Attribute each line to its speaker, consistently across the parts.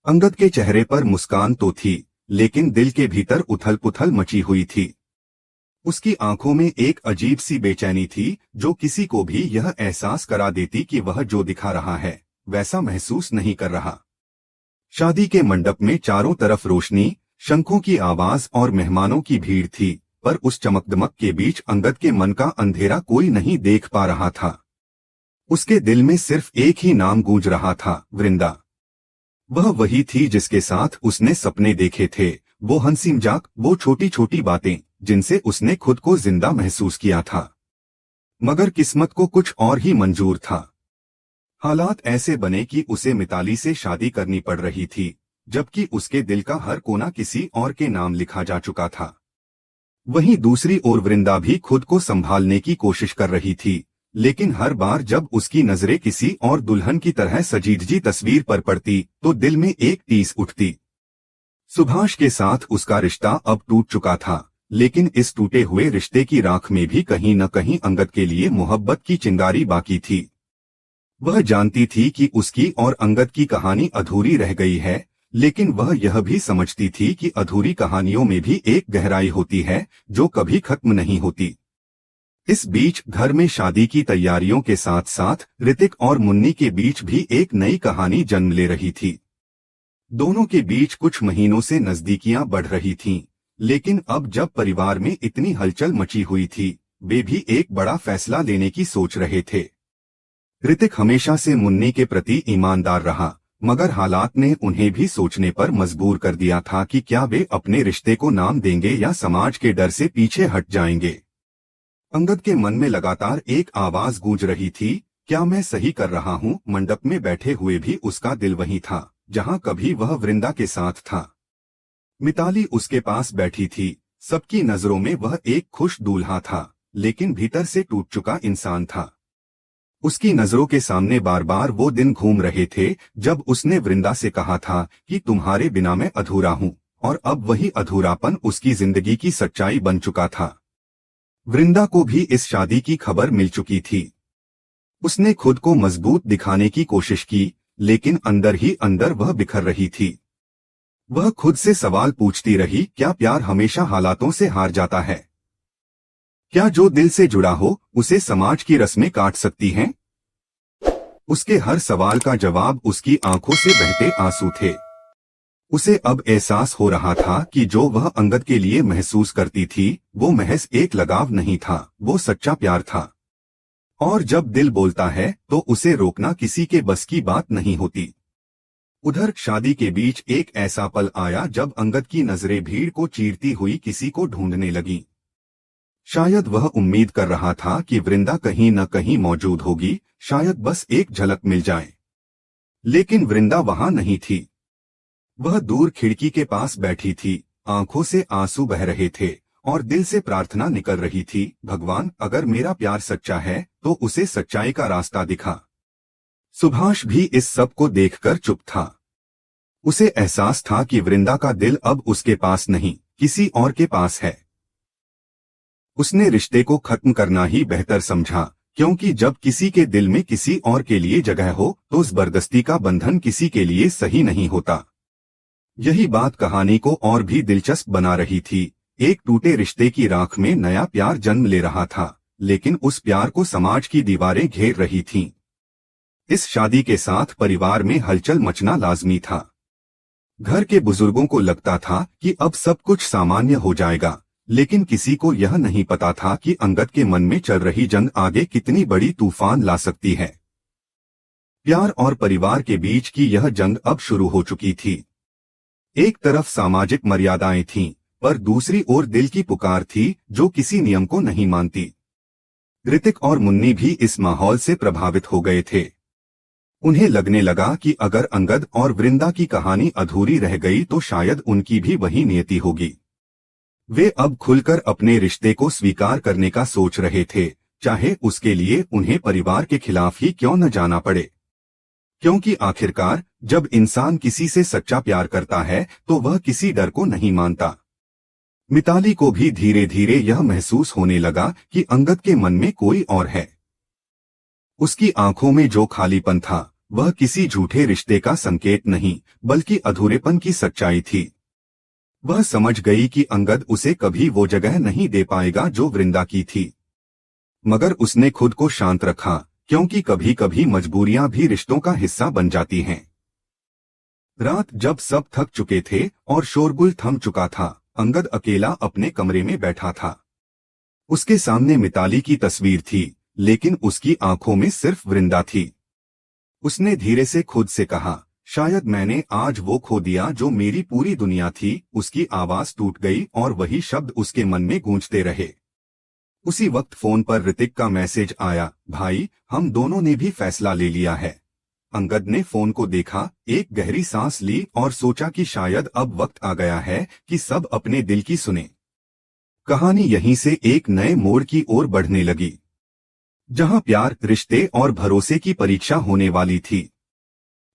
Speaker 1: अंगद के चेहरे पर मुस्कान तो थी, लेकिन दिल के भीतर उथल-पुथल मची हुई थी। उसकी आंखों में एक अजीब सी बेचैनी थी, जो किसी को भी यह एहसास करा देती कि वह जो दिखा रहा है, वैसा महसूस नहीं कर रहा। शादी के मंडप में चारों तरफ रोशनी, शंखों की आवाज और मेहमानों की भीड़ थी, पर उस चमकदमक के बीच अंगद के मन का अंधेरा कोई नहीं देख पा रहा था। उसके दिल में सिर्फ एक ही नाम गूंज रहा था, वृंदा। वह वही थी जिसके साथ उसने सपने देखे थे, वो हंसी मजाक, वो छोटी छोटी बातें जिनसे उसने खुद को जिंदा महसूस किया था। मगर किस्मत को कुछ और ही मंजूर था। हालात ऐसे बने कि उसे मिताली से शादी करनी पड़ रही थी, जबकि उसके दिल का हर कोना किसी और के नाम लिखा जा चुका था। वहीं दूसरी ओर वृंदा भी खुद को संभालने की कोशिश कर रही थी, लेकिन हर बार जब उसकी नजरें किसी और दुल्हन की तरह सजी धजी तस्वीर पर पड़ती, तो दिल में एक टीस उठती। सुभाष के साथ उसका रिश्ता अब टूट चुका था, लेकिन इस टूटे हुए रिश्ते की राख में भी कहीं न कहीं अंगद के लिए मोहब्बत की चिंगारी बाकी थी। वह जानती थी कि उसकी और अंगद की कहानी अधूरी रह गई है, लेकिन वह यह भी समझती थी कि अधूरी कहानियों में भी एक गहराई होती है, जो कभी खत्म नहीं होती। इस बीच घर में शादी की तैयारियों के साथ साथ ऋतिक और मुन्नी के बीच भी एक नई कहानी जन्म ले रही थी। दोनों के बीच कुछ महीनों से नजदीकियां बढ़ रही थीं, लेकिन अब जब परिवार में इतनी हलचल मची हुई थी, वे भी एक बड़ा फैसला लेने की सोच रहे थे। ऋतिक हमेशा से मुन्नी के प्रति ईमानदार रहा, मगर हालात ने उन्हें भी सोचने पर मजबूर कर दिया था कि क्या वे अपने रिश्ते को नाम देंगे या समाज के डर से पीछे हट जाएंगे। अंगद के मन में लगातार एक आवाज गूंज रही थी, क्या मैं सही कर रहा हूँ? मंडप में बैठे हुए भी उसका दिल वही था, जहाँ कभी वह वृंदा के साथ था। मिताली उसके पास बैठी थी, सबकी नजरों में वह एक खुश दूल्हा था, लेकिन भीतर से टूट चुका इंसान था। उसकी नजरों के सामने बार बार वो दिन घूम रहे थे, जब उसने वृंदा से कहा था कि तुम्हारे बिना मैं अधूरा हूँ, और अब वही अधूरापन उसकी जिंदगी की सच्चाई बन चुका था। वृंदा को भी इस शादी की खबर मिल चुकी थी। उसने खुद को मजबूत दिखाने की कोशिश की, लेकिन अंदर ही अंदर वह बिखर रही थी। वह खुद से सवाल पूछती रही, क्या प्यार हमेशा हालातों से हार जाता है? क्या जो दिल से जुड़ा हो, उसे समाज की रस्में काट सकती हैं? उसके हर सवाल का जवाब उसकी आंखों से बहते आंसू थे। उसे अब एहसास हो रहा था कि जो वह अंगद के लिए महसूस करती थी, वो महज एक लगाव नहीं था, वो सच्चा प्यार था। और जब दिल बोलता है, तो उसे रोकना किसी के बस की बात नहीं होती। उधर शादी के बीच एक ऐसा पल आया जब अंगद की नजरें भीड़ को चीरती हुई किसी को ढूंढने लगीं। शायद वह उम्मीद कर रहा था कि वृंदा कहीं न कहीं मौजूद होगी, शायद बस एक झलक मिल जाए। लेकिन वृंदा वहां नहीं थी। वह दूर खिड़की के पास बैठी थी, आंखों से आंसू बह रहे थे और दिल से प्रार्थना निकल रही थी, भगवान, अगर मेरा प्यार सच्चा है तो उसे सच्चाई का रास्ता दिखा। सुभाष भी इस सब को देखकर चुप था। उसे एहसास था कि वृंदा का दिल अब उसके पास नहीं, किसी और के पास है। उसने रिश्ते को खत्म करना ही बेहतर समझा, क्योंकि जब किसी के दिल में किसी और के लिए जगह हो, तो जबरदस्ती का बंधन किसी के लिए सही नहीं होता। यही बात कहानी को और भी दिलचस्प बना रही थी। एक टूटे रिश्ते की राख में नया प्यार जन्म ले रहा था, लेकिन उस प्यार को समाज की दीवारें घेर रही थीं। इस शादी के साथ परिवार में हलचल मचना लाजमी था। घर के बुजुर्गों को लगता था कि अब सब कुछ सामान्य हो जाएगा, लेकिन किसी को यह नहीं पता था कि अंगद के मन में चल रही जंग आगे कितनी बड़ी तूफान ला सकती है। प्यार और परिवार के बीच की यह जंग अब शुरू हो चुकी थी। एक तरफ सामाजिक मर्यादाएं थीं, पर दूसरी ओर दिल की पुकार थी जो किसी नियम को नहीं मानती। ऋतिक और मुन्नी भी इस माहौल से प्रभावित हो गए थे। उन्हें लगने लगा कि अगर अंगद और वृंदा की कहानी अधूरी रह गई तो शायद उनकी भी वही नियति होगी। वे अब खुलकर अपने रिश्ते को स्वीकार करने का सोच रहे थे, चाहे उसके लिए उन्हें परिवार के खिलाफ ही क्यों न जाना पड़े। क्योंकि आखिरकार जब इंसान किसी से सच्चा प्यार करता है तो वह किसी डर को नहीं मानता। मिताली को भी धीरे धीरे यह महसूस होने लगा कि अंगद के मन में कोई और है। उसकी आंखों में जो खालीपन था, वह किसी झूठे रिश्ते का संकेत नहीं, बल्कि अधूरेपन की सच्चाई थी। वह समझ गई कि अंगद उसे कभी वो जगह नहीं दे पाएगा जो वृंदा की थी। मगर उसने खुद को शांत रखा, क्योंकि कभी कभी मजबूरियां भी रिश्तों का हिस्सा बन जाती हैं। रात जब सब थक चुके थे और शोरगुल थम चुका था, अंगद अकेला अपने कमरे में बैठा था। उसके सामने मिताली की तस्वीर थी, लेकिन उसकी आंखों में सिर्फ वृंदा थी। उसने धीरे से खुद से कहा, शायद मैंने आज वो खो दिया जो मेरी पूरी दुनिया थी। उसकी आवाज टूट गई और वही शब्द उसके मन में गूंजते रहे। उसी वक्त फोन पर ऋतिक का मैसेज आया, भाई, हम दोनों ने भी फैसला ले लिया है। अंगद ने फोन को देखा, एक गहरी सांस ली और सोचा कि शायद अब वक्त आ गया है कि सब अपने दिल की सुने। कहानी यहीं से एक नए मोड़ की ओर बढ़ने लगी, जहां प्यार, रिश्ते और भरोसे की परीक्षा होने वाली थी।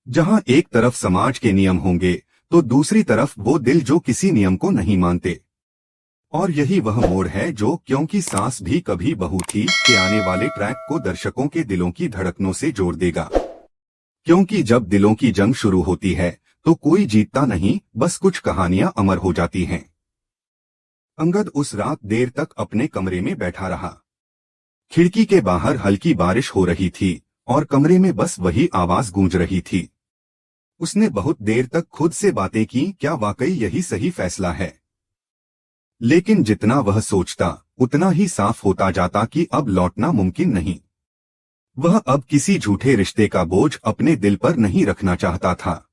Speaker 1: जहां एक तरफ समाज के नियम होंगे, तो दूसरी तरफ वो दिल जो किसी नियम को नहीं मानते। और यही वह मोड़ है जो क्योंकि सांस भी कभी बहू थी के आने वाले ट्रैक को दर्शकों के दिलों की धड़कनों से जोड़ देगा। क्योंकि जब दिलों की जंग शुरू होती है तो कोई जीतता नहीं, बस कुछ कहानियां अमर हो जाती हैं। अंगद उस रात देर तक अपने कमरे में बैठा रहा। खिड़की के बाहर हल्की बारिश हो रही थी और कमरे में बस वही आवाज गूंज रही थी। उसने बहुत देर तक खुद से बातें की, क्या वाकई यही सही फैसला है। लेकिन जितना वह सोचता, उतना ही साफ होता जाता कि अब लौटना मुमकिन नहीं। वह अब किसी झूठे रिश्ते का बोझ अपने दिल पर नहीं रखना चाहता था।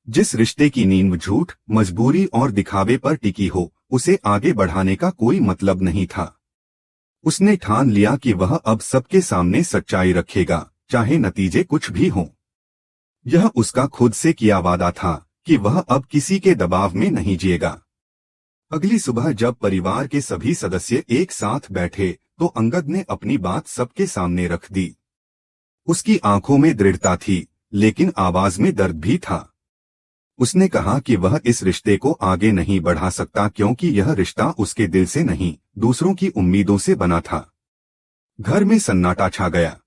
Speaker 1: जिस रिश्ते की नींव झूठ, मजबूरी और दिखावे पर टिकी हो, उसे आगे बढ़ाने का कोई मतलब नहीं था। उसने ठान लिया कि वह अब सबके सामने सच्चाई रखेगा, चाहे नतीजे कुछ भी हों। यह उसका खुद से किया वादा था कि वह अब किसी के दबाव में नहीं जिएगा। अगली सुबह जब परिवार के सभी सदस्य एक साथ बैठे तो अंगद ने अपनी बात सबके सामने रख दी। उसकी आंखों में दृढ़ता थी, लेकिन आवाज में दर्द भी था। उसने कहा कि वह इस रिश्ते को आगे नहीं बढ़ा सकता, क्योंकि यह रिश्ता उसके दिल से नहीं, दूसरों की उम्मीदों से बना था। घर में सन्नाटा छा गया।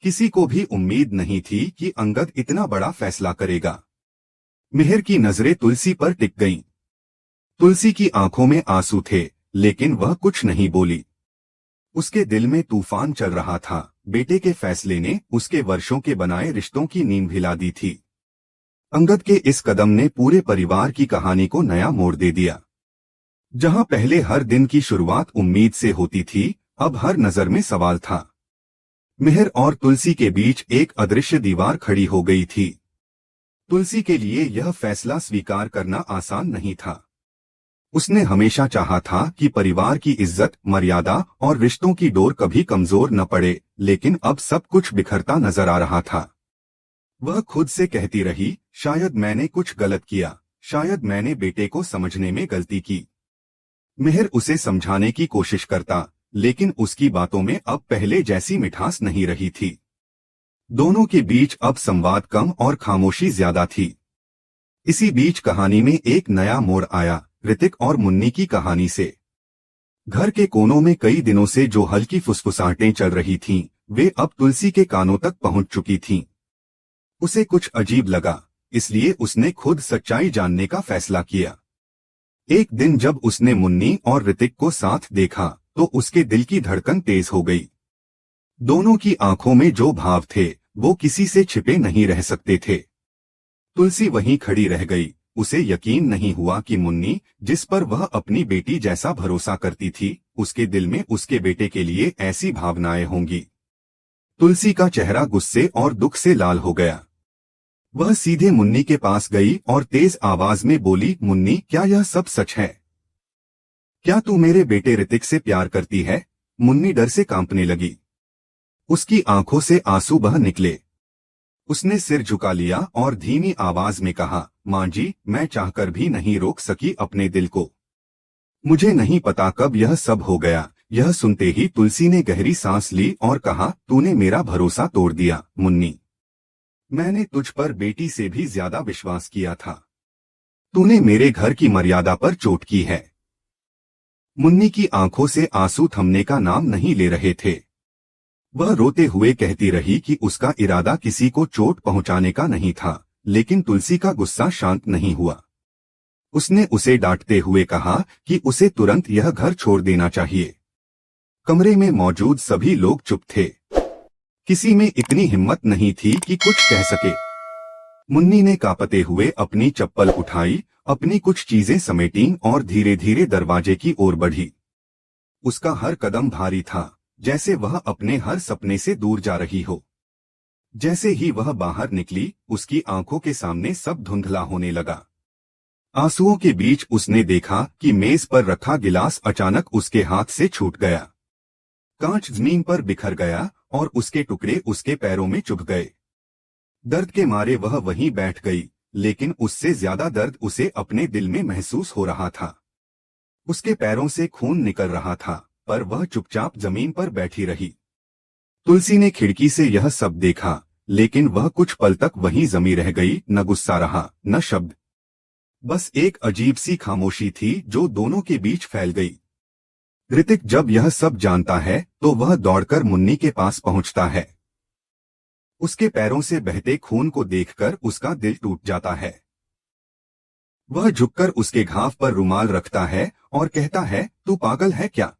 Speaker 1: किसी को भी उम्मीद नहीं थी कि अंगद इतना बड़ा फैसला करेगा। मिहिर की नजरें तुलसी पर टिक गईं। तुलसी की आंखों में आंसू थे, लेकिन वह कुछ नहीं बोली। उसके दिल में तूफान चल रहा था। बेटे के फैसले ने उसके वर्षों के बनाए रिश्तों की नींव हिला दी थी। अंगद के इस कदम ने पूरे परिवार की कहानी को नया मोड़ दे दिया। जहां पहले हर दिन की शुरुआत उम्मीद से होती थी, अब हर नजर में सवाल था। मिहिर और तुलसी के बीच एक अदृश्य दीवार खड़ी हो गई थी। तुलसी के लिए यह फैसला स्वीकार करना आसान नहीं था। उसने हमेशा चाहा था कि परिवार की इज्जत, मर्यादा और रिश्तों की डोर कभी कमजोर न पड़े, लेकिन अब सब कुछ बिखरता नजर आ रहा था। वह खुद से कहती रही, शायद मैंने कुछ गलत किया, शायद मैंने बेटे को समझने में गलती की। मिहिर उसे समझाने की कोशिश करता, लेकिन उसकी बातों में अब पहले जैसी मिठास नहीं रही थी। दोनों के बीच अब संवाद कम और खामोशी ज्यादा थी। इसी बीच कहानी में एक नया मोड़ आया, ऋतिक और मुन्नी की कहानी से। घर के कोनों में कई दिनों से जो हल्की फुसफुसाहटें चल रही थीं, वे अब तुलसी के कानों तक पहुंच चुकी थीं। उसे कुछ अजीब लगा, इसलिए उसने खुद सच्चाई जानने का फैसला किया। एक दिन जब उसने मुन्नी और ऋतिक को साथ देखा, तो उसके दिल की धड़कन तेज हो गई। दोनों की आंखों में जो भाव थे, वो किसी से छिपे नहीं रह सकते थे। तुलसी वहीं खड़ी रह गई। उसे यकीन नहीं हुआ कि मुन्नी, जिस पर वह अपनी बेटी जैसा भरोसा करती थी, उसके दिल में उसके बेटे के लिए ऐसी भावनाएं होंगी। तुलसी का चेहरा गुस्से और दुख से लाल हो गया। वह सीधे मुन्नी के पास गई और तेज आवाज में बोली, मुन्नी, क्या यह सब सच है? क्या तू मेरे बेटे ऋतिक से प्यार करती है? मुन्नी डर से कांपने लगी। उसकी आंखों से आंसू बह निकले। उसने सिर झुका लिया और धीमी आवाज में कहा, मां जी, मैं चाहकर भी नहीं रोक सकी अपने दिल को। मुझे नहीं पता कब यह सब हो गया। यह सुनते ही तुलसी ने गहरी सांस ली और कहा, तूने मेरा भरोसा तोड़ दिया मुन्नी। मैंने तुझ पर बेटी से भी ज्यादा विश्वास किया था। तूने मेरे घर की मर्यादा पर चोट की है। मुन्नी की आंखों से आंसू थमने का नाम नहीं ले रहे थे। वह रोते हुए कहती रही कि उसका इरादा किसी को चोट पहुंचाने का नहीं था, लेकिन तुलसी का गुस्सा शांत नहीं हुआ। उसने उसे डांटते हुए कहा कि उसे तुरंत यह घर छोड़ देना चाहिए। कमरे में मौजूद सभी लोग चुप थे। किसी में इतनी हिम्मत नहीं थी कि कुछ कह सके। मुन्नी ने कांपते हुए अपनी चप्पल उठाई, अपनी कुछ चीजें समेटी और धीरे धीरे दरवाजे की ओर बढ़ी। उसका हर कदम भारी था, जैसे वह अपने हर सपने से दूर जा रही हो। जैसे ही वह बाहर निकली, उसकी आंखों के सामने सब धुंधला होने लगा। आंसुओं के बीच उसने देखा कि मेज पर रखा गिलास अचानक उसके हाथ से छूट गया। कांच जमीन पर बिखर गया और उसके टुकड़े उसके पैरों में चुभ गए। दर्द के मारे वह वहीं बैठ गई, लेकिन उससे ज्यादा दर्द उसे अपने दिल में महसूस हो रहा था। उसके पैरों से खून निकल रहा था, पर वह चुपचाप जमीन पर बैठी रही। तुलसी ने खिड़की से यह सब देखा, लेकिन वह कुछ पल तक वहीं जमी रह गई, न गुस्सा रहा, न शब्द। बस एक अजीब सी खामोशी थी जो दोनों के बीच फैल गई। ऋतिक जब यह सब जानता है तो वह दौड़कर मुन्नी के पास पहुंचता है। उसके पैरों से बहते खून को देखकर उसका दिल टूट जाता है। वह झुककर उसके घाव पर रुमाल रखता है और कहता है, तू पागल है क्या?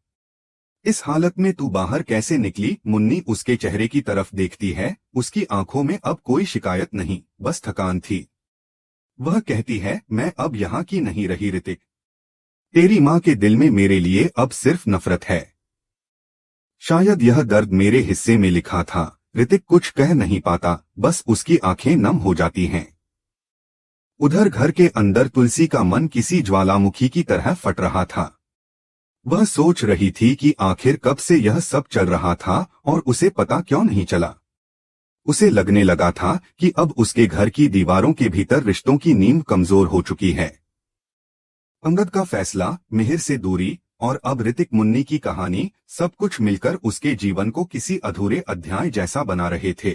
Speaker 1: इस हालत में तू बाहर कैसे निकली? मुन्नी उसके चेहरे की तरफ देखती है। उसकी आंखों में अब कोई शिकायत नहीं, बस थकान थी। वह कहती है, मैं अब यहाँ की नहीं रही ऋतिक। तेरी माँ के दिल में मेरे लिए अब सिर्फ नफरत है। शायद यह दर्द मेरे हिस्से में लिखा था। ऋतिक कुछ कह नहीं पाता, बस उसकी आंखें नम हो जाती हैं। उधर घर के अंदर तुलसी का मन किसी ज्वालामुखी की तरह फट रहा था। वह सोच रही थी कि आखिर कब से यह सब चल रहा था और उसे पता क्यों नहीं चला। उसे लगने लगा था कि अब उसके घर की दीवारों के भीतर रिश्तों की नींव कमजोर हो चुकी है। अंगद का फैसला, मिहिर से दूरी और अब ऋतिक मुन्नी की कहानी, सब कुछ मिलकर उसके जीवन को किसी अधूरे अध्याय जैसा बना रहे थे।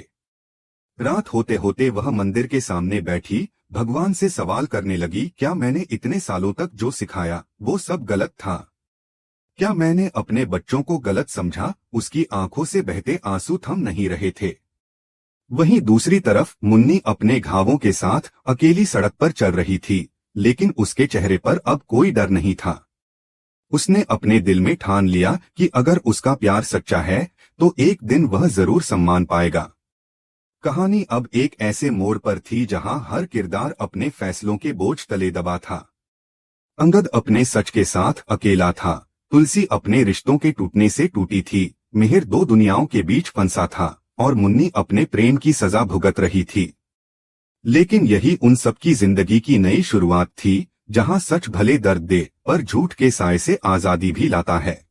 Speaker 1: रात होते होते वह मंदिर के सामने बैठी भगवान से सवाल करने लगी, क्या मैंने इतने सालों तक जो सिखाया वो सब गलत था? क्या मैंने अपने बच्चों को गलत समझा? उसकी आंखों से बहते आंसू थम नहीं रहे थे। वहीं दूसरी तरफ मुन्नी अपने घावों के साथ अकेली सड़क पर चल रही थी, लेकिन उसके चेहरे पर अब कोई डर नहीं था। उसने अपने दिल में ठान लिया कि अगर उसका प्यार सच्चा है तो एक दिन वह जरूर सम्मान पाएगा। कहानी अब एक ऐसे मोड़ पर थी जहां हर किरदार अपने फैसलों के बोझ तले दबा था। अंगद अपने सच के साथ अकेला था, तुलसी अपने रिश्तों के टूटने से टूटी थी, मिहिर दो दुनियाओं के बीच फंसा था और मुन्नी अपने प्रेम की सजा भुगत रही थी। लेकिन यही उन सबकी जिंदगी की नई शुरुआत थी, जहां सच भले दर्द दे, पर झूठ के साए से आजादी भी लाता है।